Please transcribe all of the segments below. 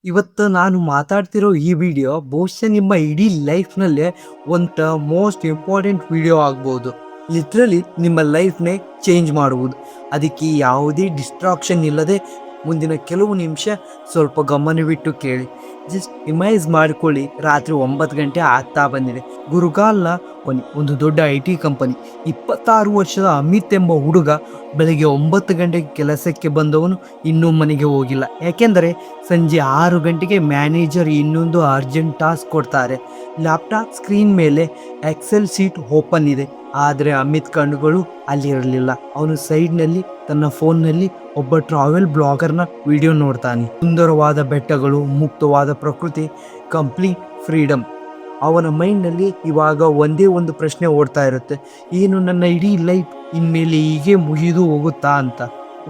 ಇವತ್ತು ನಾನು ಮಾತಾಡ್ತಿರೋ ಈ ವಿಡಿಯೋ ಬಹುಶಃ ನಿಮ್ಮ ಇಡೀ ಲೈಫ್ನಲ್ಲೇ ಒಂದು ಮೋಸ್ಟ್ ಇಂಪಾರ್ಟೆಂಟ್ ವಿಡಿಯೋ ಆಗ್ಬೋದು. ಲಿಟ್ರಲಿ ನಿಮ್ಮ ಲೈಫ್ನೇ ಚೇಂಜ್ ಮಾಡುವುದು. ಅದಕ್ಕೆ ಯಾವುದೇ ಡಿಸ್ಟ್ರಾಕ್ಷನ್ ಇಲ್ಲದೆ ಮುಂದಿನ ಕೆಲವು ನಿಮಿಷ ಸ್ವಲ್ಪ ಗಮನವಿಟ್ಟು ಕೇಳಿ. ಜಸ್ಟ್ ಇಮೈಸ್ ಮಾಡ್ಕೊಳ್ಳಿ, ರಾತ್ರಿ 9 ಗಂಟೆ ಆಗ್ತಾ ಬಂದಿದೆ. ಗುರುಗಾಲ್ನ ಒಂದು ದೊಡ್ಡ IT ಕಂಪನಿ. 26 ವರ್ಷದ ಅಮಿತ್ ಎಂಬ ಹುಡುಗ ಬೆಳಗ್ಗೆ 9 ಗಂಟೆಗೆ ಕೆಲಸಕ್ಕೆ ಬಂದವನು ಇನ್ನೂ ಮನೆಗೆ ಹೋಗಿಲ್ಲ. ಯಾಕೆಂದರೆ ಸಂಜೆ 6 ಗಂಟೆಗೆ ಮ್ಯಾನೇಜರ್ ಇನ್ನೊಂದು ಅರ್ಜೆಂಟ್ ಟಾಸ್ಕ್ ಕೊಡ್ತಾರೆ. ಲ್ಯಾಪ್ಟಾಪ್ ಸ್ಕ್ರೀನ್ ಮೇಲೆ ಎಕ್ಸೆಲ್ ಶೀಟ್ ಓಪನ್ ಇದೆ, ಆದರೆ ಅಮಿತ್ ಕಣ್ಣುಗಳು ಅಲ್ಲಿರಲಿಲ್ಲ. ಅವನು ಸೈಡ್ನಲ್ಲಿ ತನ್ನ ಫೋನ್ನಲ್ಲಿ ಒಬ್ಬ ಟ್ರಾವೆಲ್ ಬ್ಲಾಗರ್ನ ವಿಡಿಯೋ ನೋಡ್ತಾನೆ. ಸುಂದರವಾದ ಬೆಟ್ಟಗಳು, ಮುಕ್ತವಾದ ಪ್ರಕೃತಿ, ಕಂಪ್ಲೀಟ್ ಫ್ರೀಡಮ್. ಅವನ ಮೈಂಡ್ನಲ್ಲಿ ಇವಾಗ ಒಂದೇ ಒಂದು ಪ್ರಶ್ನೆ ಓಡ್ತಾ ಇರುತ್ತೆ: ಏನು ನನ್ನ ಇಡೀ ಲೈಫ್ ಇನ್ಮೇಲೆ ಹೀಗೆ ಮುಗಿದು ಹೋಗುತ್ತಾ ಅಂತ.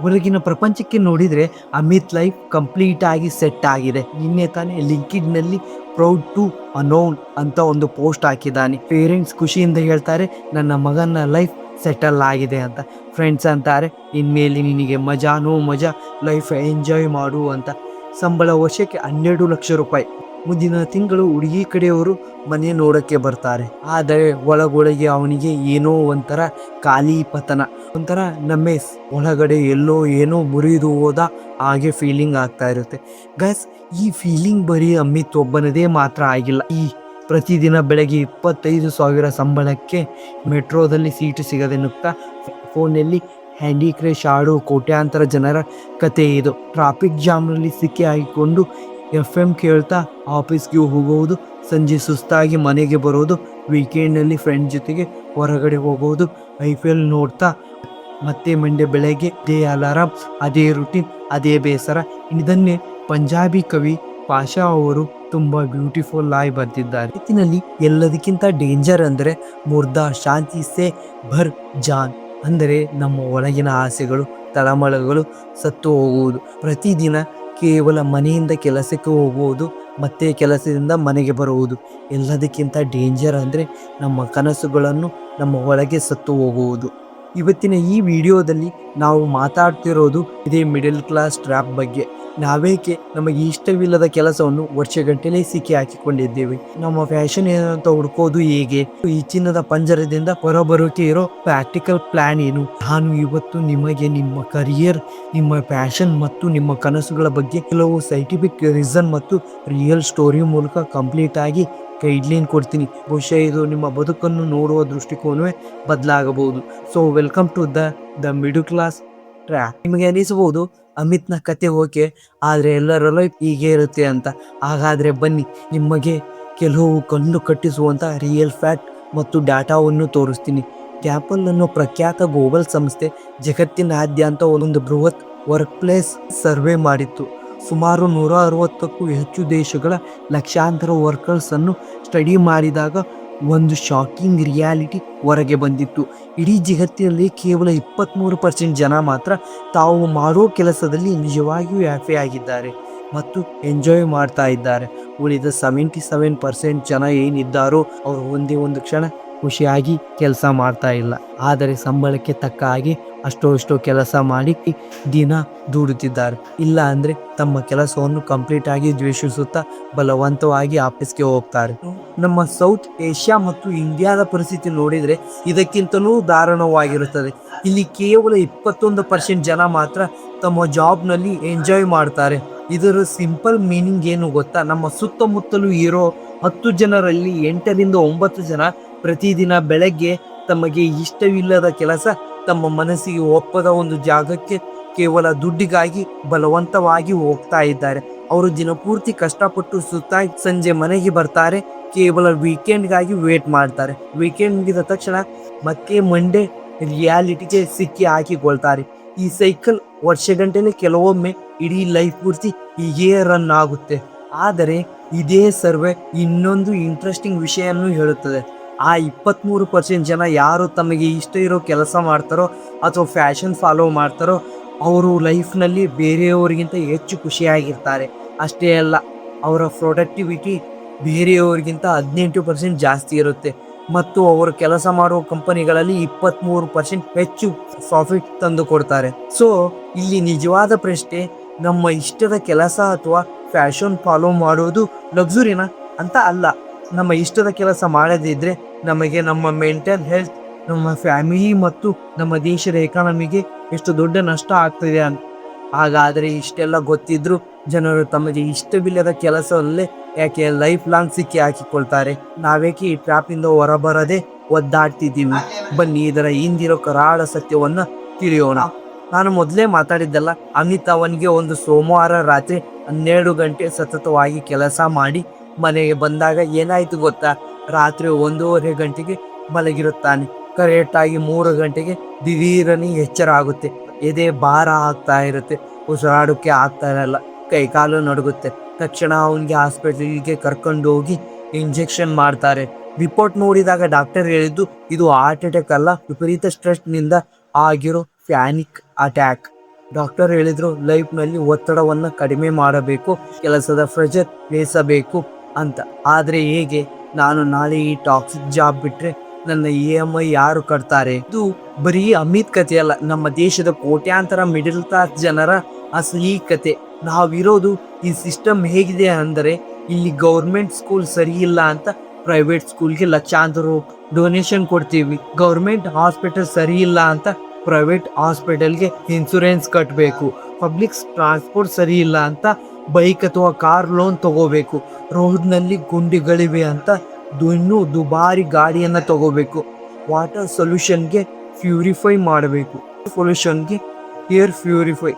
ಹೊರಗಿನ ಪ್ರಪಂಚಕ್ಕೆ ನೋಡಿದರೆ ಅಮಿತ್ ಲೈಫ್ ಕಂಪ್ಲೀಟ್ ಆಗಿ ಸೆಟ್ ಆಗಿದೆ. ನಿನ್ನೆ ತಾನೇ ಲಿಂಕ್ಡ್ನಲ್ಲಿ ಪ್ರೌಡ್ ಟು ಅನೌನ್ ಅಂತ ಒಂದು ಪೋಸ್ಟ್ ಹಾಕಿದ್ದಾನೆ. ಪೇರೆಂಟ್ಸ್ ಖುಷಿಯಿಂದ ಹೇಳ್ತಾರೆ, ನನ್ನ ಮಗನ ಲೈಫ್ ಸೆಟಲ್ ಆಗಿದೆ ಅಂತ. ಫ್ರೆಂಡ್ಸ್ ಅಂತಾರೆ, ಇನ್ಮೇಲೆ ನಿನಗೆ ಮಜಾನೋ ಮಜಾ, ಲೈಫ್ ಎಂಜಾಯ್ ಮಾಡು ಅಂತ. ಸಂಬಳ ವರ್ಷಕ್ಕೆ 12 ಲಕ್ಷ ರೂಪಾಯಿ. ಮುಂದಿನ ತಿಂಗಳು ಹುಡುಗಿ ಕಡೆಯವರು ಮನೆ ನೋಡೋಕ್ಕೆ ಬರ್ತಾರೆ. ಆದರೆ ಒಳಗೊಳಗೆ ಅವನಿಗೆ ಏನೋ ಒಂಥರ ಖಾಲಿ ಪತನ, ಒಂಥರ ನಮ್ಮೆಸ್. ಒಳಗಡೆ ಎಲ್ಲೋ ಏನೋ ಮುರಿದು ಹೋದ ಹಾಗೆ ಫೀಲಿಂಗ್ ಆಗ್ತಾ ಇರುತ್ತೆ. ಗಸ್, ಈ ಫೀಲಿಂಗ್ ಬರೀ ಅಮಿತ್ ಒಬ್ಬನದೇ ಮಾತ್ರ ಆಗಿಲ್ಲ. ಈ ಪ್ರತಿದಿನ ಬೆಳಗ್ಗೆ 25,000 ಸಂಬಳಕ್ಕೆ ಮೆಟ್ರೋದಲ್ಲಿ ಸೀಟು ಸಿಗದೆ ನುಗ್ತಾ ಫೋನಲ್ಲಿ ಹ್ಯಾಂಡಿ ಕ್ರಶ್ ಆಡೋ ಕೋಟ್ಯಾಂತರ ಜನರ ಕತೆ ಇದು. ಟ್ರಾಫಿಕ್ ಜಾಮ್ನಲ್ಲಿ ಸಿಕ್ಕಿ ಹಾಕಿಕೊಂಡು FM ಕೇಳ್ತಾ ಆಫೀಸ್ಗೆ ಹೋಗುವುದು, ಸಂಜೆ ಸುಸ್ತಾಗಿ ಮನೆಗೆ ಬರೋದು, ವೀಕೆಂಡ್ನಲ್ಲಿ ಫ್ರೆಂಡ್ ಜೊತೆಗೆ ಹೊರಗಡೆ ಹೋಗೋದು, IPL ನೋಡ್ತಾ ಮತ್ತೆ ಮಂಡ್ಯ ಬೆಳಗ್ಗೆ ಅದೇ ಅಲಾರಾಮ್, ಅದೇ ರುಟೀನ್, ಅದೇ ಬೇಸರ. ಇದನ್ನೇ ಪಂಜಾಬಿ ಕವಿ ಪಾಷಾ ಅವರು ತುಂಬ ಬ್ಯೂಟಿಫುಲ್ ಆಗಿ ಬರ್ತಿದ್ದಾರೆ. ಇದರಲ್ಲಿ ಎಲ್ಲದಕ್ಕಿಂತ ಡೇಂಜರ್ ಅಂದರೆ ಮುರ್ದಾ ಶಾಂತಿ ಸೇ ಭರ್ ಜಾನ್, ಅಂದರೆ ನಮ್ಮ ಒಳಗಿನ ಆಸೆಗಳು, ತಳಮಳಗಳು ಸತ್ತು ಹೋಗುವುದು. ಪ್ರತಿದಿನ ಕೇವಲ ಮನೆಯಿಂದ ಕೆಲಸಕ್ಕೆ ಹೋಗುವುದು, ಮತ್ತೆ ಕೆಲಸದಿಂದ ಮನೆಗೆ ಬರುವುದು. ಎಲ್ಲದಕ್ಕಿಂತ ಡೇಂಜರ್ ಅಂದರೆ ನಮ್ಮ ಕನಸುಗಳನ್ನು ನಮ್ಮ ಒಳಗೆ ಸತ್ತು ಹೋಗುವುದು. ಇವತ್ತಿನ ಈ ವಿಡಿಯೋದಲ್ಲಿ ನಾವು ಮಾತಾಡ್ತಿರೋದು ಇದೇ ಮಿಡಲ್ ಕ್ಲಾಸ್ ಟ್ರ್ಯಾಪ್ ಬಗ್ಗೆ. ನಾವೇಕೆ ನಮಗೆ ಇಷ್ಟವಿಲ್ಲದ ಕೆಲಸವನ್ನು ವರ್ಷಗಟ್ಟಲೆ ಸಿಕ್ಕಿ ಹಾಕಿಕೊಂಡಿದ್ದೇವೆ? ನಮ್ಮ ಫ್ಯಾಷನ್ ಏನಂತ ಹುಡ್ಕೋದು ಹೇಗೆ? ಈ ಚಿನ್ನದ ಪಂಜರದಿಂದ ಹೊರಬರೋಕೆ ಇರೋ ಪ್ರಾಕ್ಟಿಕಲ್ ಪ್ಲಾನ್ ಏನು? ನಾನು ಇವತ್ತು ನಿಮಗೆ ನಿಮ್ಮ ಕರಿಯರ್, ನಿಮ್ಮ ಪ್ಯಾಷನ್ ಮತ್ತು ನಿಮ್ಮ ಕನಸುಗಳ ಬಗ್ಗೆ ಕೆಲವು ಸೈಂಟಿಫಿಕ್ ರೀಸನ್ ಮತ್ತು ರಿಯಲ್ ಸ್ಟೋರಿ ಮೂಲಕ ಕಂಪ್ಲೀಟ್ ಆಗಿ ಗೈಡ್ಲೈನ್ ಕೊಡ್ತೀನಿ. ಬಹುಶಃ ಇದು ನಿಮ್ಮ ಬದುಕನ್ನು ನೋಡುವ ದೃಷ್ಟಿಕೋನವೇ ಬದಲಾಗಬಹುದು. So welcome to the middle class trap. ನಿಮಗೆ ಅನಿಸಬಹುದು ಅಮಿತ್ನ ಕತೆ ಓಕೆ, ಆದರೆ ಎಲ್ಲರ ಲೈಫ್ ಹೀಗೆ ಇರುತ್ತೆ ಅಂತ. ಹಾಗಾದರೆ ಬನ್ನಿ, ನಿಮಗೆ ಕೆಲವು ಕಣ್ಣು ಕಟ್ಟಿಸುವಂಥ ರಿಯಲ್ ಫ್ಯಾಕ್ಟ್ ಮತ್ತು ಡಾಟಾವನ್ನು ತೋರಿಸ್ತೀನಿ. ಗ್ಯಾಪಲ್ ಅನ್ನೋ ಪ್ರಖ್ಯಾತ ಗ್ಲೋಬಲ್ ಸಂಸ್ಥೆ ಜಗತ್ತಿನಾದ್ಯಂತ ಒಂದು ಬೃಹತ್ ವರ್ಕ್ ಪ್ಲೇಸ್ ಸರ್ವೆ ಮಾಡಿತ್ತು. ಸುಮಾರು 160ಕ್ಕೂ ಹೆಚ್ಚು ದೇಶಗಳ ಲಕ್ಷಾಂತರ ವರ್ಕರ್ಸನ್ನು ಸ್ಟಡಿ ಮಾಡಿದಾಗ ಒಂದು ಶಾಕಿಂಗ್ ರಿಯಾಲಿಟಿ ಹೊರಗೆ ಬಂದಿತ್ತು. ಇಡೀ ಜಗತ್ತಿನಲ್ಲಿ ಕೇವಲ 23% ಜನ ಮಾತ್ರ ತಾವು ಮಾಡೋ ಕೆಲಸದಲ್ಲಿ ನಿಜವಾಗಿಯೂ ಹ್ಯಾಪಿ ಆಗಿದ್ದಾರೆ ಮತ್ತು ಎಂಜಾಯ್ ಮಾಡ್ತಾ ಇದ್ದಾರೆ. ಉಳಿದ 77% ಜನ ಏನಿದ್ದಾರೋ ಅವರು ಒಂದೇ ಒಂದು ಕ್ಷಣ ಖುಷಿಯಾಗಿ ಕೆಲಸ ಮಾಡ್ತಾ ಇಲ್ಲ, ಆದರೆ ಸಂಬಳಕ್ಕೆ ತಕ್ಕ ಹಾಗೆ ಅಷ್ಟೋ ಕೆಲಸ ಮಾಡಿ ದಿನ ದುಡುತ್ತಿದ್ದಾರೆ. ಇಲ್ಲ ಅಂದರೆ ತಮ್ಮ ಕೆಲಸವನ್ನು ಕಂಪ್ಲೀಟ್ ಆಗಿ ದ್ವೇಷಿಸುತ್ತಾ ಬಲವಂತವಾಗಿ ಆಫೀಸ್ಗೆ ಹೋಗ್ತಾರೆ. ನಮ್ಮ ಸೌತ್ ಏಷ್ಯಾ ಮತ್ತು ಇಂಡಿಯಾದ ಪರಿಸ್ಥಿತಿ ನೋಡಿದರೆ ಇದಕ್ಕಿಂತಲೂ ದಾರುಣವಾಗಿರುತ್ತದೆ. ಇಲ್ಲಿ ಕೇವಲ 21% ಜನ ಮಾತ್ರ ತಮ್ಮ ಜಾಬ್ನಲ್ಲಿ ಎಂಜಾಯ್ ಮಾಡ್ತಾರೆ. ಇದರ ಸಿಂಪಲ್ ಮೀನಿಂಗ್ ಏನು ಗೊತ್ತಾ? ನಮ್ಮ ಸುತ್ತಮುತ್ತಲೂ ಇರೋ 10 ಜನರಲ್ಲಿ 8ರಿಂದ 9 ಜನ ಪ್ರತಿದಿನ ಬೆಳಗ್ಗೆ ತಮಗೆ ಇಷ್ಟವಿಲ್ಲದ ಕೆಲಸ, ತಮ್ಮ ಮನಸ್ಸಿಗೆ ಒಪ್ಪದ ಒಂದು ಜಾಗಕ್ಕೆ ಕೇವಲ ದುಡ್ಡಿಗಾಗಿ ಬಲವಂತವಾಗಿ ಹೋಗ್ತಾ ಇದ್ದಾರೆ. ಅವರು ದಿನಪೂರ್ತಿ ಕಷ್ಟಪಟ್ಟು ಸುತ್ತಾಗಿ ಸಂಜೆ ಮನೆಗೆ ಬರ್ತಾರೆ, ಕೇವಲ ವೀಕೆಂಡ್ಗಾಗಿ ವೇಟ್ ಮಾಡ್ತಾರೆ. ವೀಕೆಂಡ್ ಮುಗಿದ ತಕ್ಷಣ ಮತ್ತೆ ಮಂಡೇ ರಿಯಾಲಿಟಿಗೆ ಸಿಕ್ಕಿ ಹಾಕಿಕೊಳ್ತಾರೆ. ಈ ಸೈಕಲ್ ವರ್ಷಗಂಟಲೆ, ಕೆಲವೊಮ್ಮೆ ಇಡೀ ಲೈಫ್ ಪೂರ್ತಿ ಹೀಗೇ ರನ್ ಆಗುತ್ತೆ. ಆದರೆ ಇದೇ ಸರ್ವೆ ಇನ್ನೊಂದು ಇಂಟ್ರೆಸ್ಟಿಂಗ್ ವಿಷಯನ್ನು ಹೇಳುತ್ತದೆ. ಆ 23% ಜನ ಯಾರು ತಮಗೆ ಇಷ್ಟ ಇರೋ ಕೆಲಸ ಮಾಡ್ತಾರೋ ಅಥವಾ ಫ್ಯಾಷನ್ ಫಾಲೋ ಮಾಡ್ತಾರೋ ಅವರು ಲೈಫ್ನಲ್ಲಿ ಬೇರೆಯವರಿಗಿಂತ ಹೆಚ್ಚು ಖುಷಿಯಾಗಿರ್ತಾರೆ. ಅಷ್ಟೇ ಅಲ್ಲ, ಅವರ ಪ್ರೊಡಕ್ಟಿವಿಟಿ ಬೇರೆಯವರಿಗಿಂತ 18% ಜಾಸ್ತಿ ಇರುತ್ತೆ ಮತ್ತು ಅವರು ಕೆಲಸ ಮಾಡುವ ಕಂಪನಿಗಳಲ್ಲಿ 23% ಹೆಚ್ಚು ಪ್ರಾಫಿಟ್ ತಂದು ಕೊಡ್ತಾರೆ. ಸೊ ಇಲ್ಲಿ ನಿಜವಾದ ಪ್ರಶ್ನೆ, ನಮ್ಮ ಇಷ್ಟದ ಕೆಲಸ ಅಥವಾ ಫ್ಯಾಷನ್ ಫಾಲೋ ಮಾಡೋದು ಲಕ್ಸುರಿನಾ ಅಂತ ಅಲ್ಲ. ನಮ್ಮ ಇಷ್ಟದ ಕೆಲಸ ಮಾಡದಿದ್ರೆ ನಮಗೆ ನಮ್ಮ ಮೆಂಟಲ್ ಹೆಲ್ತ್, ನಮ್ಮ ಫ್ಯಾಮಿಲಿ ಮತ್ತು ನಮ್ಮ ದೇಶದ ಎಕಾನಮಿಗೆ ಎಷ್ಟು ದೊಡ್ಡ ನಷ್ಟ ಆಗ್ತದೆ ಅಂತ. ಹಾಗಾದರೆ ಇಷ್ಟೆಲ್ಲ ಗೊತ್ತಿದ್ರು ಜನರು ತಮಗೆ ಇಷ್ಟವಿಲ್ಲದ ಕೆಲಸದಲ್ಲೇ ಯಾಕೆ ಲೈಫ್ ಲಾಂಗ್ ಸಿಕ್ಕಿ ಹಾಕಿಕೊಳ್ತಾರೆ? ನಾವೇಕೆ ಈ ಟ್ರ್ಯಾಪಿಂದ ಹೊರಬರದೆ ಒದ್ದಾಡ್ತಿದ್ದೀವಿ? ಬನ್ನಿ ಇದರ ಹಿಂದಿರೋ ಕರಾಳ ಸತ್ಯವನ್ನ ತಿಳಿಯೋಣ. ನಾನು ಮೊದಲೇ ಮಾತಾಡಿದ್ದಲ್ಲ, ಅಮಿತ್ ಅವನಿಗೆ ಒಂದು ಸೋಮವಾರ ರಾತ್ರಿ 12 ಗಂಟೆ ಸತತವಾಗಿ ಕೆಲಸ ಮಾಡಿ ಮನೆಗೆ ಬಂದಾಗ ಏನಾಯ್ತು ಗೊತ್ತಾ? ರಾತ್ರಿ 1:30 ಗಂಟೆಗೆ ಮಲಗಿರುತ್ತಾನೆ. ಕರೆಕ್ಟಾಗಿ 3 ಗಂಟೆಗೆ ದಿಢೀರನೆ ಎಚ್ಚರ ಆಗುತ್ತೆ. ಎದೆ ಭಾರ ಆಗ್ತಾ ಇರುತ್ತೆ, ಉಸಿರಾಡೋಕ್ಕೆ ಆಗ್ತಾ ಇರಲ್ಲ, ಕೈಕಾಲು ನಡುಗುತ್ತೆ. ತಕ್ಷಣ ಅವನಿಗೆ ಹಾಸ್ಪಿಟಲ್ಗೆ ಕರ್ಕೊಂಡು ಹೋಗಿ ಇಂಜೆಕ್ಷನ್ ಮಾಡ್ತಾರೆ. ರಿಪೋರ್ಟ್ ನೋಡಿದಾಗ ಡಾಕ್ಟರ್ ಹೇಳಿದ್ದು ಇದು ಹಾರ್ಟ್ ಅಟ್ಯಾಕ್ ಅಲ್ಲ, ವಿಪರೀತ ಸ್ಟ್ರೆಸ್ನಿಂದ ಆಗಿರೋ ಪ್ಯಾನಿಕ್ ಅಟ್ಯಾಕ್. ಡಾಕ್ಟರ್ ಹೇಳಿದ್ರು ಲೈಫ್ನಲ್ಲಿ ಒತ್ತಡವನ್ನು ಕಡಿಮೆ ಮಾಡಬೇಕು, ಕೆಲಸದ ಪ್ರೆಷರ್ ಇಳಿಸಬೇಕು ಅಂತ. ಆದರೆ ಹೇಗೆ? ನಾನು ನಾಳೆ ಈ ಟಾಕ್ಸಿಕ್ ಜಾಬ್ ಬಿಟ್ಟರೆ ನನ್ನ EMI ಯಾರು ಕಟ್ತಾರೆ? ಇದು ಬರೀ ಅಮಿತ್ ಕಥೆ ಅಲ್ಲ, ನಮ್ಮ ದೇಶದ ಕೋಟ್ಯಾಂತರ ಮಿಡಲ್ ಕ್ಲಾಸ್ ಜನರ ಅಸಲಿ ಕತೆ. ನಾವಿರೋದು ಈ ಸಿಸ್ಟಮ್ ಹೇಗಿದೆ ಅಂದರೆ, ಇಲ್ಲಿ ಗೌರ್ಮೆಂಟ್ ಸ್ಕೂಲ್ ಸರಿ ಇಲ್ಲ ಅಂತ ಪ್ರೈವೇಟ್ ಸ್ಕೂಲ್ಗೆ ಲಕ್ಷಾಂತರ ಡೊನೇಷನ್ ಕೊಡ್ತೀವಿ. ಗೌರ್ಮೆಂಟ್ ಹಾಸ್ಪಿಟಲ್ ಸರಿ ಇಲ್ಲ ಅಂತ ಪ್ರೈವೇಟ್ ಹಾಸ್ಪಿಟಲ್ಗೆ ಇನ್ಸೂರೆನ್ಸ್ ಕಟ್ಟಬೇಕು. ಪಬ್ಲಿಕ್ ಟ್ರಾನ್ಸ್ಪೋರ್ಟ್ ಸರಿ ಇಲ್ಲ ಅಂತ ಬೈಕ್ ಅಥವಾ ಕಾರ್ ಲೋನ್ ತಗೋಬೇಕು. ರೋಡ್ನಲ್ಲಿ ಗುಂಡಿಗಳಿವೆ ಅಂತ ಇನ್ನೂ ದುಬಾರಿ ಗಾಡಿಯನ್ನು ತಗೋಬೇಕು. ವಾಟರ್ ಸೊಲ್ಯೂಷನ್ಗೆ ಪ್ಯೂರಿಫೈ ಮಾಡಬೇಕು, ಸೊಲ್ಯೂಷನ್ಗೆ ಏರ್ ಪ್ಯೂರಿಫೈ.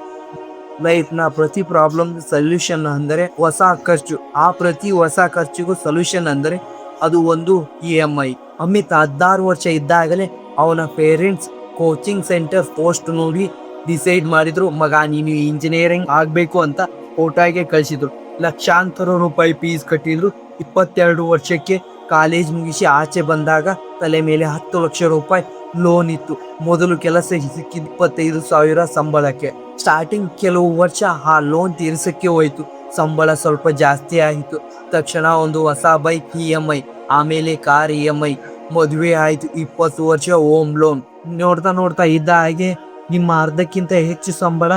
ಲೈಫ್ನ ಪ್ರತಿ ಪ್ರಾಬ್ಲಮ್ ಸೊಲ್ಯೂಷನ್ ಅಂದರೆ ಹೊಸ ಖರ್ಚು. ಆ ಪ್ರತಿ ಹೊಸ ಖರ್ಚಿಗೂ ಸೊಲ್ಯೂಷನ್ ಅಂದರೆ ಅದು ಒಂದು EMI. ಅಮಿತ್ 16 ವರ್ಷ ಇದ್ದಾಗಲೇ ಅವನ ಪೇರೆಂಟ್ಸ್ ಕೋಚಿಂಗ್ ಸೆಂಟರ್ ಪೋಸ್ಟ್ ನೋಡಿ ಡಿಸೈಡ್ ಮಾಡಿದ್ರು, ಮಗ ನೀನು ಇಂಜಿನಿಯರಿಂಗ್ ಆಗಬೇಕು ಅಂತ ಕೋಟಾಗೆ ಕಳಿಸಿದ್ರು. ಲಕ್ಷಾಂತರ ರೂಪಾಯಿ ಫೀಸ್ ಕಟ್ಟಿದ್ರು. 22 ವರ್ಷಕ್ಕೆ ಕಾಲೇಜ್ ಮುಗಿಸಿ ಆಚೆ ಬಂದಾಗ ತಲೆ ಮೇಲೆ 10 ಲಕ್ಷ ರೂಪಾಯಿ ಲೋನ್ ಇತ್ತು. ಮೊದಲು ಕೆಲಸ ಸಿಕ್ಕಿದ 25,000 ಸಂಬಳಕ್ಕೆ. ಸ್ಟಾರ್ಟಿಂಗ್ ಕೆಲವು ವರ್ಷ ಆ ಲೋನ್ ತೀರಿಸಕ್ಕೆ ಹೋಯ್ತು. ಸಂಬಳ ಸ್ವಲ್ಪ ಜಾಸ್ತಿ ಆಯಿತು. ತಕ್ಷಣ ಒಂದು ಹೊಸ ಬೈಕ್ EMI, ಆಮೇಲೆ ಕಾರ್ EMI, ಮದುವೆ ಆಯಿತು. 20 ವರ್ಷ ಹೋಮ್ ಲೋನ್. ನೋಡ್ತಾ ನೋಡ್ತಾ ಇದ್ದ ಹಾಗೆ ನಿಮ್ಮ ಅರ್ಧಕ್ಕಿಂತ ಹೆಚ್ಚು ಸಂಬಳ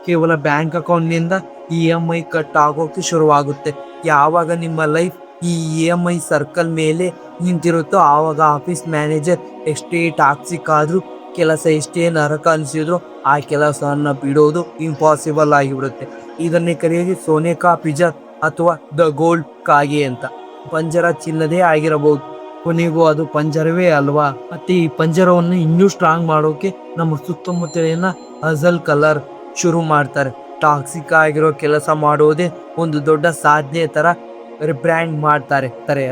ಕೇವಲ ಬ್ಯಾಂಕ್ ಅಕೌಂಟ್ನಿಂದ EMI ಕಟ್ ಆಗೋಕ್ಕೆ ಶುರುವಾಗುತ್ತೆ. ಯಾವಾಗ ನಿಮ್ಮ ಲೈಫ್ ಈ EMI ಸರ್ಕಲ್ ಮೇಲೆ ನಿಂತಿರುತ್ತೋ ಆವಾಗ ಆಫೀಸ್ ಮ್ಯಾನೇಜರ್ ಎಷ್ಟೇ ಟಾಕ್ಸಿಕ್ ಆದರೂ, ಕೆಲಸ ಎಷ್ಟೇ ನರಕ ಅನಿಸಿದ್ರು ಆ ಕೆಲಸವನ್ನು ಬಿಡೋದು ಇಂಪಾಸಿಬಲ್ ಆಗಿಬಿಡುತ್ತೆ. ಇದನ್ನೇ ಕರೆಯೋದು ಸೋನೆ ಕಾ ಪಿಂಜರ ಅಥವಾ ದ ಗೋಲ್ಡ್ ಕಾಗೆ ಅಂತ. ಪಂಜರ ಚಿನ್ನದೇ ಆಗಿರಬಹುದು, ಕೊನೆಗೂ ಅದು ಪಂಜರವೇ ಅಲ್ವಾ? ಮತ್ತೆ ಈ ಪಂಜರವನ್ನು ಇನ್ನೂ ಸ್ಟ್ರಾಂಗ್ ಮಾಡೋಕೆ ನಮ್ಮ ಸುತ್ತಮುತ್ತಲಿನ ಹಜಲ್ ಕಲರ್ ಶುರು ಮಾಡ್ತಾರೆ. ಟಾಕ್ಸಿಕ್ ಆಗಿರೋ ಕೆಲಸ ಮಾಡೋದೇ ಒಂದು ದೊಡ್ಡ ಸಾಧನೆ ತರ ರಿಬ್ರ್ಯಾಂಡ್ ಮಾಡ್ತಾರೆ.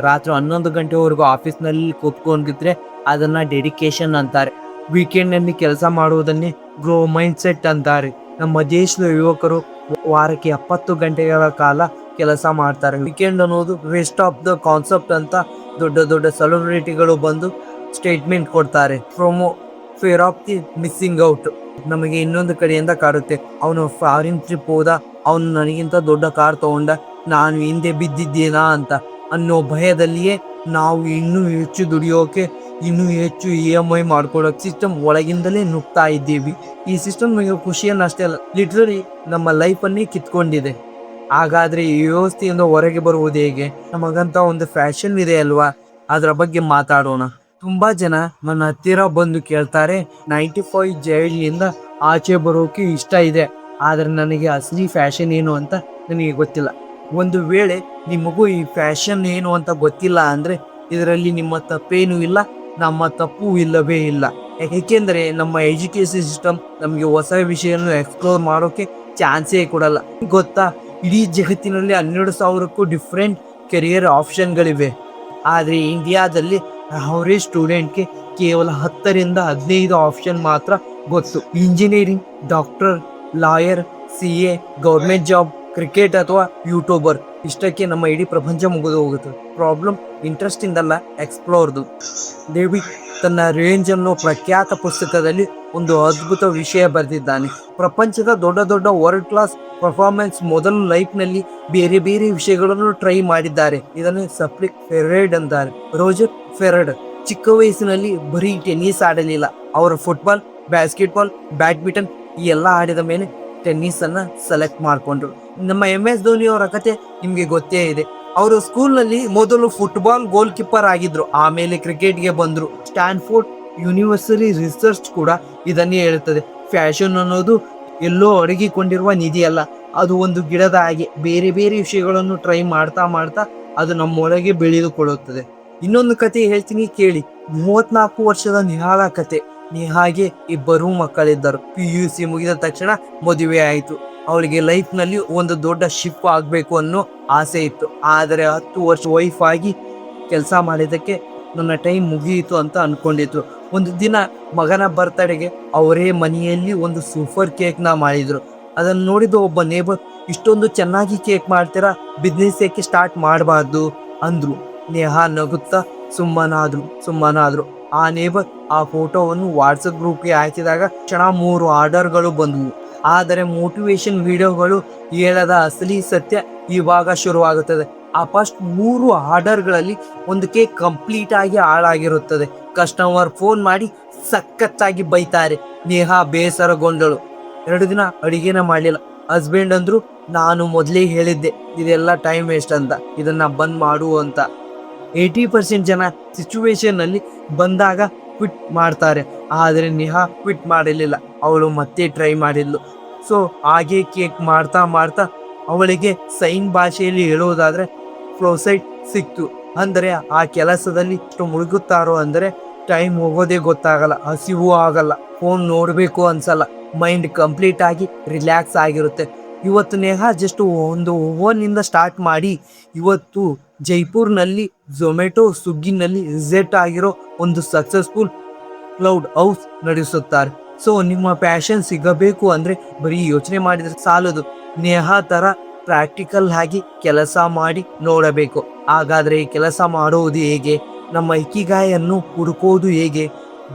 ರಾತ್ರಿ 11 ಗಂಟೆವರೆಗೂ ಆಫೀಸ್ನಲ್ಲಿ ಕೂತ್ಕೊಂಡಿದ್ರೆ ಅದನ್ನ ಡೆಡಿಕೇಶನ್ ಅಂತಾರೆ. ವೀಕೆಂಡ್ನಲ್ಲಿ ಕೆಲಸ ಮಾಡುವುದನ್ನೇ ಗ್ರೋ ಮೈಂಡ್ ಸೆಟ್ ಅಂತಾರೆ. ನಮ್ಮ ದೇಶದ ಯುವಕರು ವಾರಕ್ಕೆ 70 ಗಂಟೆಗಳ ಕಾಲ ಕೆಲಸ ಮಾಡ್ತಾರೆ. ವೀಕೆಂಡ್ ಅನ್ನೋದು ರೆಸ್ಟ್ ಆಫ್ ದ ಕಾನ್ಸೆಪ್ಟ್ ಅಂತ ದೊಡ್ಡ ದೊಡ್ಡ ಸೆಲೆಬ್ರಿಟಿಗಳು ಬಂದು ಸ್ಟೇಟ್ಮೆಂಟ್ ಕೊಡ್ತಾರೆ. Promo fair of the missing out ನಮಗೆ ಇನ್ನೊಂದು ಕಡೆಯಿಂದ ಕಾಡುತ್ತೆ. ಅವನು ಫಾರಿನ್ ಟ್ರಿಪ್ ಹೋದ, ಅವನು ನನಗಿಂತ ದೊಡ್ಡ ಕಾರ್ ತಗೊಂಡ, ನಾನು ಹಿಂದೆ ಬಿದ್ದಿದ್ದೇನಾ ಅಂತ ಅನ್ನೋ ಭಯದಲ್ಲಿಯೇ ನಾವು ಇನ್ನೂ ಹೆಚ್ಚು ದುಡಿಯೋಕೆ, ಇನ್ನೂ ಹೆಚ್ಚು EMI ಮಾಡ್ಕೊಳ್ಳೋಕೆ ಸಿಸ್ಟಮ್ ಒಳಗಿಂದಲೇ ನುಗ್ತಾ ಇದ್ದೀವಿ. ಈ ಸಿಸ್ಟಮ್ ನಮಗೆ ಖುಷಿಯನ್ನು ಅಷ್ಟೇ ಅಲ್ಲ, ಲಿಟ್ರಲಿ ನಮ್ಮ ಲೈಫನ್ನೇ ಕಿತ್ಕೊಂಡಿದೆ. ಹಾಗಾದ್ರೆ ಈ ವ್ಯವಸ್ಥೆಯಿಂದ ಹೊರಗೆ ಬರುವುದು ಹೇಗೆ? ನಮಗಂತ ಒಂದು ಫ್ಯಾಷನ್ ಇದೆ ಅಲ್ವಾ, ಅದರ ಬಗ್ಗೆ ಮಾತಾಡೋಣ. ತುಂಬಾ ಜನ ನನ್ನ ಹತ್ತಿರ ಬಂದು ಕೇಳ್ತಾರೆ, 95 ಜೈಲಿನಿಂದ ಆಚೆ ಬರೋಕೆ ಇಷ್ಟ ಇದೆ, ಆದರೆ ನನಗೆ ಅಸಲಿ ಫ್ಯಾಷನ್ ಏನು ಅಂತ ನನಗೆ ಗೊತ್ತಿಲ್ಲ. ಒಂದು ವೇಳೆ ನಿಮಗೂ ಈ ಫ್ಯಾಷನ್ ಏನು ಅಂತ ಗೊತ್ತಿಲ್ಲ ಅಂದರೆ ಇದರಲ್ಲಿ ನಿಮ್ಮ ತಪ್ಪೇನೂ ಇಲ್ಲ, ನಮ್ಮ ತಪ್ಪು ಇಲ್ಲವೇ ಇಲ್ಲ. ಏಕೆಂದರೆ ನಮ್ಮ ಎಜುಕೇಶನ್ ಸಿಸ್ಟಮ್ ನಮಗೆ ಹೊಸ ವಿಷಯವನ್ನು ಎಕ್ಸ್ಪ್ಲೋರ್ ಮಾಡೋಕೆ ಚಾನ್ಸೇ ಕೊಡಲ್ಲ. ಗೊತ್ತಾ, ಇಡೀ ಜಗತ್ತಿನಲ್ಲಿ 12,000ಕ್ಕೂ ಡಿಫ್ರೆಂಟ್ ಕೆರಿಯರ್ ಆಪ್ಷನ್ಗಳಿವೆ. ಆದರೆ ಇಂಡಿಯಾದಲ್ಲಿ ಅವರೇಜ್ ಸ್ಟೂಡೆಂಟ್ಗೆ ಕೇವಲ 10ರಿಂದ 15 ಆಪ್ಷನ್ ಮಾತ್ರ ಗೊತ್ತು. Engineering, doctor, lawyer, CA, government job, cricket ಅಥವಾ ಯೂಟ್ಯೂಬರ್. ಇಷ್ಟಕ್ಕೆ ನಮ್ಮ ಇಡೀ ಪ್ರಪಂಚ ಮುಗಿದು ಹೋಗುತ್ತೆ. ಪ್ರಾಬ್ಲಮ್ ಇಂಟ್ರೆಸ್ಟ್ ಇಂದಲ್ಲ, ಎಕ್ಸ್ಪ್ಲೋರ್ದು. ಡೇವಿಡ್ ತನ್ನ ರೇಂಜ್ ಅನ್ನೋ ಪ್ರಖ್ಯಾತ ಪುಸ್ತಕದಲ್ಲಿ ಒಂದು ಅದ್ಭುತ ವಿಷಯ ಬರೆದಿದ್ದಾನೆ. ಪ್ರಪಂಚದ ದೊಡ್ಡ ದೊಡ್ಡ ವರ್ಲ್ಡ್ ಕ್ಲಾಸ್ ಪರ್ಫಾರ್ಮೆನ್ಸ್ ಮೊದಲು ಲೈಫ್ನಲ್ಲಿ ಬೇರೆ ಬೇರೆ ವಿಷಯಗಳನ್ನು ಟ್ರೈ ಮಾಡಿದ್ದಾರೆ. ಇದನ್ನು ಸಪ್ಲಿಕ್ ಫೆರಡ್ ಅಂತಾರೆ. ರೋಜರ್ ಫೆರಡ್ ಚಿಕ್ಕ ವಯಸ್ಸಿನಲ್ಲಿ ಬರೀ ಟೆನ್ನಿಸ್ ಆಡಲಿಲ್ಲ. ಅವರು ಫುಟ್ಬಾಲ್, ಬಾಸ್ಕೆಟ್ಬಾಲ್, ಬ್ಯಾಡ್ಮಿಂಟನ್ ಈ ಎಲ್ಲ ಆಡಿದ ಮೇಲೆ ಟೆನ್ನಿಸ್ ಅನ್ನ ಸೆಲೆಕ್ಟ್ ಮಾಡಿಕೊಂಡ್ರು. ನಮ್ಮ MS ಧೋನಿ ಅವರ ಕತೆ ನಿಮ್ಗೆ ಗೊತ್ತೇ ಇದೆ. ಅವರು ಸ್ಕೂಲ್ನಲ್ಲಿ ಮೊದಲು ಫುಟ್ಬಾಲ್ ಗೋಲ್ ಕೀಪರ್ ಆಗಿದ್ರು, ಆಮೇಲೆ ಕ್ರಿಕೆಟ್ಗೆ ಬಂದ್ರು. ಸ್ಟ್ಯಾನ್ಫೋರ್ಡ್ ಯೂನಿವರ್ಸಿಟಿ ರಿಸರ್ಚ್ ಕೂಡ ಇದನ್ನೇ ಹೇಳುತ್ತದೆ. ಫ್ಯಾಷನ್ ಅನ್ನೋದು ಎಲ್ಲೋ ಅಡಗಿಕೊಂಡಿರುವ ನಿಧಿ ಅಲ್ಲ, ಅದು ಒಂದು ಗಿಡದ ಹಾಗೆ. ಬೇರೆ ಬೇರೆ ವಿಷಯಗಳನ್ನು ಟ್ರೈ ಮಾಡ್ತಾ ಮಾಡ್ತಾ ಅದು ನಮ್ಮೊಳಗೆ ಬೆಳೆದುಕೊಳ್ಳುತ್ತದೆ. ಇನ್ನೊಂದು ಕತೆ ಹೇಳ್ತೀನಿ ಕೇಳಿ. 34 ವರ್ಷದ ನಿಹಾಳ ಕತೆ. ನೇಹಾಗೆ ಇಬ್ಬರು ಮಕ್ಕಳಿದ್ದರು. PUC ಮುಗಿದ ತಕ್ಷಣ ಮದುವೆ ಆಯಿತು. ಅವಳಿಗೆ ಲೈಫ್ನಲ್ಲಿ ಒಂದು ದೊಡ್ಡ ಶಿಫ್ಟ್ ಆಗಬೇಕು ಅನ್ನೋ ಆಸೆ ಇತ್ತು. ಆದರೆ 10 ವರ್ಷ ವೈಫ್ ಆಗಿ ಕೆಲಸ ಮಾಡಿದ್ದಕ್ಕೆ ನನ್ನ ಟೈಮ್ ಮುಗಿಯಿತು ಅಂತ ಅನ್ಕೊಂಡಿತ್ತು. ಒಂದು ದಿನ ಮಗನ ಬರ್ತಡೆಗೆ ಅವರೇ ಮನೆಯಲ್ಲಿ ಒಂದು ಸೂಪರ್ ಕೇಕ್ನ ಮಾಡಿದ್ರು. ಅದನ್ನು ನೋಡಿದ ಒಬ್ಬ ನೇಬರ್, ಇಷ್ಟೊಂದು ಚೆನ್ನಾಗಿ ಕೇಕ್ ಮಾಡ್ತೀರಾ, ಬಿಸ್ನೆಸ್ ಏಕೆ ಸ್ಟಾರ್ಟ್ ಮಾಡಬಾರ್ದು ಅಂದ್ರು. ನೇಹಾ ನಗುತ್ತಾ ಸುಮ್ಮನಾದ್ರು. ಆ ನೇಬರ್ ಆ ಫೋಟೋವನ್ನು ವಾಟ್ಸಪ್ ಗ್ರೂಪ್ಗೆ ಹಾಕಿದಾಗ ಕ್ಷಣ 3 ಆರ್ಡರ್ಗಳು ಬಂದವು. ಆದರೆ ಮೋಟಿವೇಶನ್ ವಿಡಿಯೋಗಳು ಹೇಳದ ಅಸಲಿ ಸತ್ಯ ಇವಾಗ ಶುರುವಾಗುತ್ತದೆ. ಆ ಫಸ್ಟ್ 3 ಆರ್ಡರ್ಗಳಲ್ಲಿ ಒಂದು ಕೇಕ್ ಕಂಪ್ಲೀಟ್ ಆಗಿ ಹಾಳಾಗಿರುತ್ತದೆ. ಕಸ್ಟಮರ್ ಫೋನ್ ಮಾಡಿ ಸಖತ್ತಾಗಿ ಬೈತಾರೆ. ನೇಹಾ ಬೇಸರಗೊಂಡಳು. 2 ದಿನ ಅಡಿಗೆನ ಮಾಡಲಿಲ್ಲ. ಹಸ್ಬೆಂಡ್ ಅಂದ್ರು, ನಾನು ಮೊದಲೇ ಹೇಳಿದ್ದೆ ಇದೆಲ್ಲ ಟೈಮ್ ವೇಸ್ಟ್ ಅಂತ, ಇದನ್ನ ಬಂದ್ ಮಾಡು ಅಂತ. 80% ಜನ ಸಿಚುವೇಶನ್ ನಲ್ಲಿ ಬಂದಾಗ ಕ್ವಿಟ್ ಮಾಡ್ತಾರೆ, ಆದರೆ ನೇಹಾ ಕ್ವಿಟ್ ಮಾಡಲಿಲ್ಲ. ಅವಳು ಮತ್ತೆ ಟ್ರೈ ಮಾಡಿದ್ಲು. ಸೊ ಹಾಗೆ ಕೇಕ್ ಮಾಡ್ತಾ ಮಾಡ್ತಾ ಅವಳಿಗೆ ಸೈನ್ ಭಾಷೆಯಲ್ಲಿ ಹೇಳುವುದಾದ್ರೆ ಫ್ಲೋಸೈಟ್ ಸಿಕ್ತು. ಅಂದರೆ ಆ ಕೆಲಸದಲ್ಲಿ ಇಷ್ಟು ಮುಳುಗುತ್ತಾರೋ ಅಂದರೆ ಟೈಮ್ ಹೋಗೋದೇ ಗೊತ್ತಾಗಲ್ಲ, ಹಸಿವು ಆಗಲ್ಲ, ಫೋನ್ ನೋಡಬೇಕು ಅನ್ಸಲ್ಲ, ಮೈಂಡ್ ಕಂಪ್ಲೀಟ್ ಆಗಿ ರಿಲ್ಯಾಕ್ಸ್ ಆಗಿರುತ್ತೆ. ಇವತ್ತು ನೇಹಾ ಜಸ್ಟ್ ಒಂದು ಓವನ್ನಿಂದ ಸ್ಟಾರ್ಟ್ ಮಾಡಿ ಇವತ್ತು ಜೈಪುರ್ನಲ್ಲಿ ಝೊಮ್ಯಾಟೊ ಸ್ವಿಗ್ಗಿನಲ್ಲಿ ರಿಸಲ್ಟ್ ಆಗಿರೋ ಒಂದು ಸಕ್ಸಸ್ಫುಲ್ ಕ್ಲೌಡ್ ಹೌಸ್ ನಡೆಸುತ್ತಾರೆ. ಸೊ ನಿಮ್ಮ ಪ್ಯಾಷನ್ ಸಿಗಬೇಕು ಅಂದರೆ ಬರೀ ಯೋಚನೆ ಮಾಡಿದರೆ ಸಾಲದು, ನೇಹಾ ಥರ ಪ್ರಾಕ್ಟಿಕಲ್ ಆಗಿ ಕೆಲಸ ಮಾಡಿ ನೋಡಬೇಕು. ಹಾಗಾದರೆ ಕೆಲಸ ಮಾಡೋದು ಹೇಗೆ, ನಮ್ಮ ಇಕಿಗಾಯನ್ನು ಹುಡುಕೋದು ಹೇಗೆ,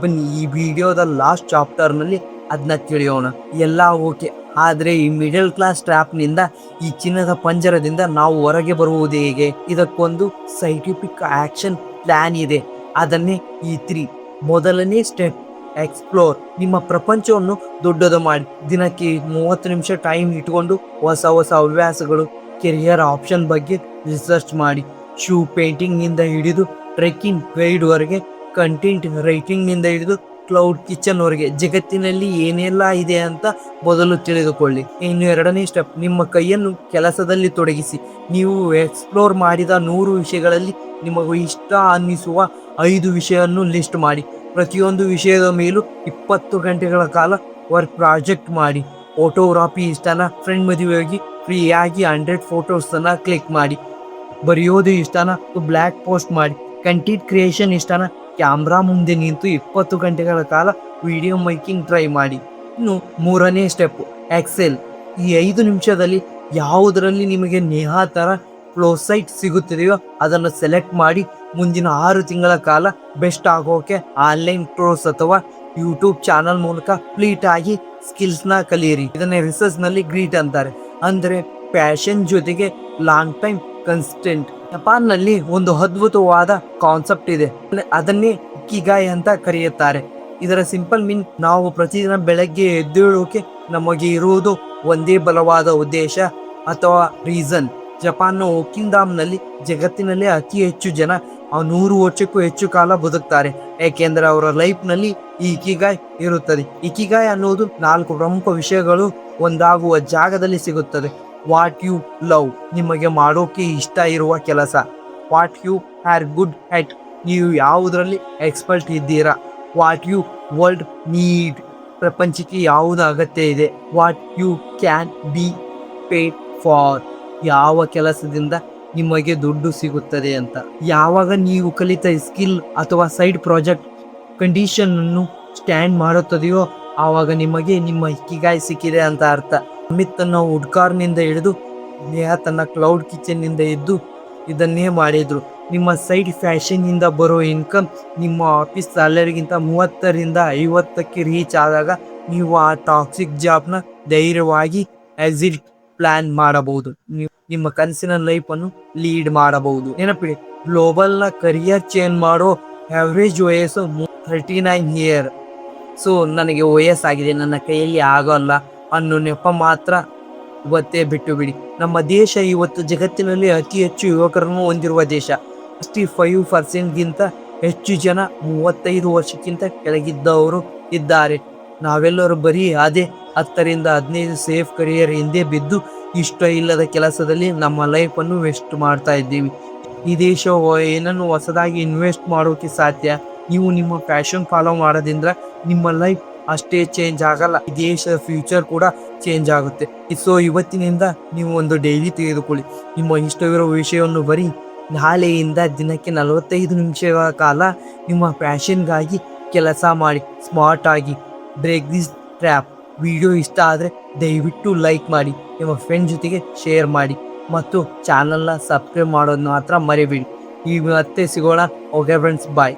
ಬನ್ನಿ ಈ ವಿಡಿಯೋದ ಲಾಸ್ಟ್ ಚಾಪ್ಟರ್ನಲ್ಲಿ ಅದನ್ನ ತಿಳಿಯೋಣ. ಎಲ್ಲ ಓಕೆ, ಆದರೆ ಈ ಮಿಡಲ್ ಕ್ಲಾಸ್ ಟ್ರ್ಯಾಪ್ನಿಂದ, ಈ ಚಿನ್ನದ ಪಂಜರದಿಂದ ನಾವು ಹೊರಗೆ ಬರುವುದು ಹೇಗೆ? ಇದಕ್ಕೊಂದು ಸೈಂಟಿಫಿಕ್ ಆಕ್ಷನ್ ಪ್ಲಾನ್ ಇದೆ. ಅದನ್ನೇ ಈ 3. ಮೊದಲನೇ ಸ್ಟೆಪ್, ಎಕ್ಸ್ಪ್ಲೋರ್. ನಿಮ್ಮ ಪ್ರಪಂಚವನ್ನು ದೊಡ್ಡದು ಮಾಡಿ. ದಿನಕ್ಕೆ 30 ನಿಮಿಷ ಟೈಮ್ ಇಟ್ಕೊಂಡು ಹೊಸ ಹವ್ಯಾಸಗಳು, ಕೆರಿಯರ್ ಆಪ್ಷನ್ ಬಗ್ಗೆ ರಿಸರ್ಚ್ ಮಾಡಿ. ಶೂ ಪೇಂಟಿಂಗ್ನಿಂದ ಹಿಡಿದು ಟ್ರೆಕ್ಕಿಂಗ್ ಗೈಡ್ವರೆಗೆ, ಕಂಟೆಂಟ್ ರೈಟಿಂಗ್ನಿಂದ ಹಿಡಿದು ಕ್ಲೌಡ್ ಕಿಚನ್ವರೆಗೆ ಜಗತ್ತಿನಲ್ಲಿ ಏನೆಲ್ಲ ಇದೆ ಅಂತ ಮೊದಲು ತಿಳಿದುಕೊಳ್ಳಿ. ಇನ್ನು 2ನೇ ಸ್ಟೆಪ್, ನಿಮ್ಮ ಕೈಯನ್ನು ಕೆಲಸದಲ್ಲಿ ತೊಡಗಿಸಿ. ನೀವು ಎಕ್ಸ್ಪ್ಲೋರ್ ಮಾಡಿದ 100 ವಿಷಯಗಳಲ್ಲಿ ನಿಮಗೆ ಇಷ್ಟ ಅನ್ನಿಸುವ 5 ವಿಷಯವನ್ನು ಲಿಸ್ಟ್ ಮಾಡಿ. ಪ್ರತಿಯೊಂದು ವಿಷಯದ ಮೇಲೂ 20 ಗಂಟೆಗಳ ಕಾಲ ವರ್ಕ್ ಪ್ರಾಜೆಕ್ಟ್ ಮಾಡಿ. ಫೋಟೋಗ್ರಾಫಿ ಇಷ್ಟನ, ಫ್ರೆಂಡ್ ಮದುವೆಯಾಗಿ ಫ್ರೀಯಾಗಿ 100 ಫೋಟೋಸನ್ನು ಕ್ಲಿಕ್ ಮಾಡಿ. ಬರೆಯೋದು ಇಷ್ಟನ, ಬ್ಲಾಗ್ ಪೋಸ್ಟ್ ಮಾಡಿ. ಕಂಟೆಂಟ್ ಕ್ರಿಯೇಷನ್ ಇಷ್ಟನ, ಕ್ಯಾಮ್ರಾ ಮುಂದೆ ನಿಂತು 20 ಗಂಟೆಗಳ ಕಾಲ ವಿಡಿಯೋ ಮೇಕಿಂಗ್ ಟ್ರೈ ಮಾಡಿ. ಇನ್ನು 3ನೇ ಸ್ಟೆಪ್, ಎಕ್ಸೆಲ್. ಈ 5 ನಿಮಿಷದಲ್ಲಿ ಯಾವುದರಲ್ಲಿ ನಿಮಗೆ ನೇಹಾ ಥರ ಫ್ಲೋಸೈಟ್ ಸಿಗುತ್ತದೆಯೋ ಅದನ್ನು ಸೆಲೆಕ್ಟ್ ಮಾಡಿ. ಮುಂದಿನ 6 ತಿಂಗಳ ಕಾಲ ಬೆಸ್ಟ್ ಆಗೋಕೆ ಆನ್ಲೈನ್ ಕೋರ್ಸ್ ಅಥವಾ ಯೂಟ್ಯೂಬ್ ಚಾನಲ್ ಮೂಲಕ ಕಂಪ್ಲೀಟ್ ಆಗಿ ಸ್ಕಿಲ್ಸ್ನ ಕಲಿಯಿರಿ. ಇದನ್ನೇ ರಿಸರ್ಚ್ನಲ್ಲಿ ಗ್ರೀಟ್ ಅಂತಾರೆ, ಅಂದರೆ ಪ್ಯಾಷನ್ ಜೊತೆಗೆ ಲಾಂಗ್ ಟೈಮ್ ಕನ್ಸಿಸ್ಟೆಂಟ್. ಜಪಾನ್ನಲ್ಲಿ ಒಂದು ಅದ್ಭುತವಾದ ಕಾನ್ಸೆಪ್ಟ್ ಇದೆ, ಅದನ್ನೇ ಇಕಿಗಾಯ್ ಅಂತ ಕರೆಯುತ್ತಾರೆ. ಇದರ ಸಿಂಪಲ್ ಮೀನ್, ನಾವು ಪ್ರತಿದಿನ ಬೆಳಗ್ಗೆ ಎದ್ದೇಳೋಕೆ ನಮಗೆ ಇರುವುದು ಒಂದೇ ಬಲವಾದ ಉದ್ದೇಶ ಅಥವಾ ರೀಸನ್. ಜಪಾನ್ನ ಓಕಿಂದಾಮ್ನಲ್ಲಿ ಜಗತ್ತಿನಲ್ಲೇ ಅತಿ ಹೆಚ್ಚು ಜನ 100 ವರ್ಷಕ್ಕೂ ಹೆಚ್ಚು ಕಾಲ ಬದುಕ್ತಾರೆ, ಏಕೆಂದರೆ ಅವರ ಲೈಫ್ನಲ್ಲಿ ಈ ಇಕಿಗಾಯ್ ಇರುತ್ತದೆ. ಇಕಿಗಾಯ್ ಅನ್ನೋದು 4 ಪ್ರಮುಖ ವಿಷಯಗಳು ಒಂದಾಗುವ ಜಾಗದಲ್ಲಿ ಸಿಗುತ್ತದೆ. ವಾಟ್ ಯು ಲವ್, ನಿಮಗೆ ಮಾಡೋಕೆ ಇಷ್ಟ ಇರುವ ಕೆಲಸ. What you are good at, ನೀವು ಯಾವುದರಲ್ಲಿ ಎಕ್ಸ್ಪರ್ಟ್ ಇದ್ದೀರಾ. ವಾಟ್ ಯು ವರ್ಲ್ಡ್ ನೀಡ್, ಪ್ರಪಂಚಕ್ಕೆ ಯಾವುದು ಅಗತ್ಯ ಇದೆ. What you can be paid for, ಯಾವ ಕೆಲಸದಿಂದ ನಿಮಗೆ ದುಡ್ಡು ಸಿಗುತ್ತದೆ ಅಂತ. ಯಾವಾಗ ನೀವು ಕಲಿತ ಸ್ಕಿಲ್ ಅಥವಾ ಸೈಡ್ ಪ್ರಾಜೆಕ್ಟ್ ಕಂಡೀಷನನ್ನು ಸ್ಟ್ಯಾಂಡ್ ಮಾಡುತ್ತದೆಯೋ ಆವಾಗ ನಿಮಗೆ ನಿಮ್ಮ ಇಕಿಗಾಯ್ ಸಿಕ್ಕಿದೆ ಅಂತ ಅರ್ಥ. ಅಮಿತ್ ತನ್ನ ವುಡ್ಕಾರ್ನಿಂದ ಹಿಡಿದು ನೇಹಾ ತನ್ನ ಕ್ಲೌಡ್ ಕಿಚನ್ನಿಂದ ಎದ್ದು ಇದನ್ನೇ ಮಾಡಿದ್ರು. ನಿಮ್ಮ ಸೈಡ್ ಫ್ಯಾಷನ್ನಿಂದ ಬರೋ ಇನ್ಕಮ್ ನಿಮ್ಮ ಆಫೀಸ್ ಸ್ಯಾಲರಿಗಿಂತ 30ರಿಂದ 50ಕ್ಕೆ ರೀಚ್ ಆದಾಗ ನೀವು ಆ ಟಾಕ್ಸಿಕ್ ಜಾಬ್ನ ಧೈರ್ಯವಾಗಿ ಎಕ್ಸಿಟ್ ಪ್ಲಾನ್ ಮಾಡಬಹುದು. ನೀವು ನಿಮ್ಮ ಕನಸಿನ ಲೈಫನ್ನು ಲೀಡ್ ಮಾಡಬಹುದು. ನೆನಪಿಡಿ, ಗ್ಲೋಬಲ್ನ ಕರಿಯರ್ ಚೇಂಜ್ ಮಾಡೋ ಆವ್ರೇಜ್ ವಯಸ್ಸು 39 ಇಯರ್. ಸೊ ನನಗೆ ವಯಸ್ಸಾಗಿದೆ, ನನ್ನ ಕೈಯಲ್ಲಿ ಆಗೋಲ್ಲ ಅನ್ನೋ ನೆಪ ಮಾತ್ರ ಇವತ್ತೇ ಬಿಟ್ಟು ಬಿಡಿ. ನಮ್ಮ ದೇಶ ಇವತ್ತು ಜಗತ್ತಿನಲ್ಲಿ ಅತಿ ಹೆಚ್ಚು ಯುವಕರನ್ನು ಹೊಂದಿರುವ ದೇಶ. 65% ಹೆಚ್ಚು ಜನ 35 ವರ್ಷಕ್ಕಿಂತ ಕೆಳಗಿದ್ದವರು ಇದ್ದಾರೆ. ನಾವೆಲ್ಲರೂ ಬರೀ ಅದೇ 10 ರಿಂದ 15 ಸೇಫ್ ಕರಿಯರ್ ಹಿಂದೆ ಬಿದ್ದು ಇಷ್ಟ ಇಲ್ಲದ ಕೆಲಸದಲ್ಲಿ ನಮ್ಮ ಲೈಫನ್ನು ವೇಸ್ಟ್ ಮಾಡ್ತಾ ಇದ್ದೀವಿ. ಈ ದೇಶ ಏನನ್ನು ಹೊಸದಾಗಿ ಇನ್ವೆಸ್ಟ್ ಮಾಡೋಕೆ ಸಾಧ್ಯ. ನೀವು ನಿಮ್ಮ ಪ್ಯಾಷನ್ ಫಾಲೋ ಮಾಡೋದ್ರಿಂದ ನಿಮ್ಮ ಲೈಫ್ ಅಷ್ಟೇ ಚೇಂಜ್ ಆಗಲ್ಲ, ಈ ದೇಶದ ಫ್ಯೂಚರ್ ಕೂಡ ಚೇಂಜ್ ಆಗುತ್ತೆ. ಸೊ ಇವತ್ತಿನಿಂದ ನೀವು ಒಂದು ಡೈಲಿ ತೆಗೆದುಕೊಳ್ಳಿ, ನಿಮ್ಮ ಇಷ್ಟವಿರೋ ವಿಷಯವನ್ನು ಬರೀ ನಾಳೆಯಿಂದ ದಿನಕ್ಕೆ 45 ನಿಮಿಷಗಳ ಕಾಲ ನಿಮ್ಮ ಪ್ಯಾಷನ್ಗಾಗಿ ಕೆಲಸ ಮಾಡಿ. ಸ್ಮಾರ್ಟ್ ಆಗಿ ಬ್ರೇಕ್ ದಿಸ್ ಟ್ರ್ಯಾಪ್. ವಿಡಿಯೋ ಇಷ್ಟ ಆದರೆ ದಯವಿಟ್ಟು ಲೈಕ್ ಮಾಡಿ, ನಿಮ್ಮ ಫ್ರೆಂಡ್ ಜೊತೆಗೆ ಶೇರ್ ಮಾಡಿ ಮತ್ತು ಚಾನಲ್ನ ಸಬ್ಸ್ಕ್ರೈಬ್ ಮಾಡೋದನ್ನ ಮಾತ್ರ ಮರಿಬೇಡಿ. ಈಗ ಮತ್ತೆ ಸಿಗೋಣ. ಓಕೆ ಫ್ರೆಂಡ್ಸ್, ಬಾಯ್.